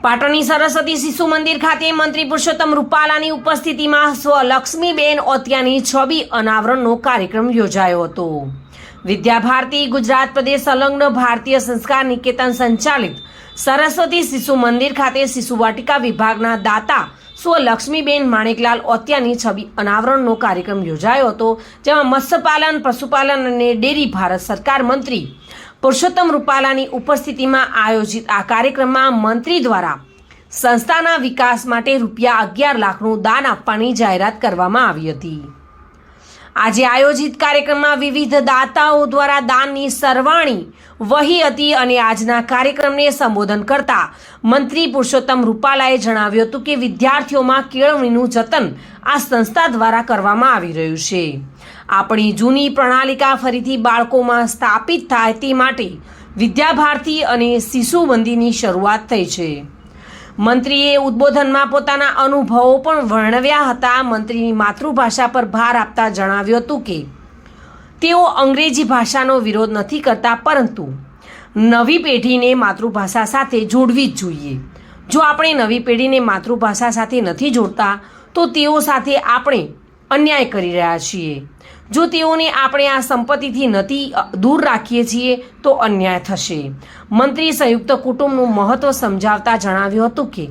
પાટણની સરસ્વતી શિશુ મંદિર ખાતે મંત્રી પુરુષોત્તમ રૂપાલાની ઉપસ્થિતિમાં સ્વલક્ષ્મીબેન ઓતિયાની છબી અનાવરણનો કાર્યક્રમ યોજાયો હતો। વિદ્યાભારતી ગુજરાત પ્રદેશ સંલગ્ન ભારતીય સંસ્કાર નિકેતન સંચાલિત સરસ્વતી શિશુ મંદિર ખાતે શિશુ વાટિકા વિભાગના દાતા સ્વલક્ષ્મીબેન માણેકલાલ ઓતિયાની છબી અનાવરણનો કાર્યક્રમ યોજાયો હતો, જેમાં મત્સ્યપાલન, પશુપાલન અને ડેરી ભારત સરકાર મંત્રી પુરુષોત્તમ રૂપાલાની ઉપસ્થિતિમાં આયોજિત આ કાર્યક્રમમાં મંત્રી દ્વારા સંસ્થાના વિકાસ માટે ₹11 લાખનું દાન આપવાની જાહેરાત કરવામાં આવી હતી। આજે આયોજિત કાર્યક્રમમાં વિવિધ દાતાઓ દ્વારા દાનની સરવાણી વહી હતી અને આજના કાર્યક્રમને સંબોધન કરતા મંત્રી પુરુષોત્તમ રૂપાલાએ જણાવ્યું હતું કે વિદ્યાર્થીઓમાં કેળવણીનું જતન આ સંસ્થા દ્વારા કરવામાં આવી રહ્યું છે। આપણી જૂની પ્રણાલિકા ફરીથી બાળકોમાં સ્થાપિત થાય તે માટે વિદ્યાભારતી અને શિશુ મંદિરની શરૂઆત થઈ છે। મંત્રીએ ઉદ્બોધનમાં પોતાના અનુભવો પણ વર્ણવ્યા હતા। મંત્રીની માતૃભાષા પર ભાર આપતા જણાવ્યું હતું કે તેઓ અંગ્રેજી ભાષાનો વિરોધ નથી કરતા, પરંતુ નવી પેઢીને માતૃભાષા સાથે જોડવી જ જોઈએ। જો આપણે નવી પેઢીને માતૃભાષા સાથે નથી જોડતા તો તેઓ સાથે આપણે અન્યાય કરી રહ્યા છીએ। જો તેઓને આપણે આ સંપત્તિથી નથી દૂર રાખીએ છીએ તો અન્યાય થશે। મંત્રી સંયુક્ત કુટુંબનું મહત્વ સમજાવતા જણાવ્યું હતું કે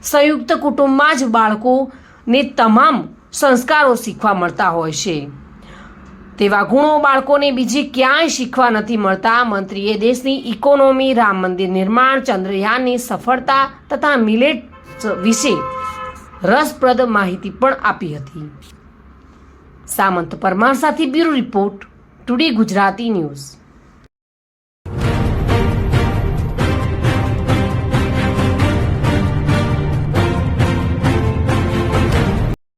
સંયુક્ત કુટુંબમાં જ બાળકોને તમામ સંસ્કારો શીખવા મળતા હોય છે। તેવા ગુણો બાળકોને બીજે ક્યાંય શીખવા નથી મળતા। મંત્રીએ દેશની ઇકોનોમી, રામ મંદિર નિર્માણ, ચંદ્રયાનની સફળતા તથા મિલેટ્સ વિશે રસપ્રદ માહિતી પણ આપી હતી। સામંત પરમાર સાથે bureau report, today Gujarati news.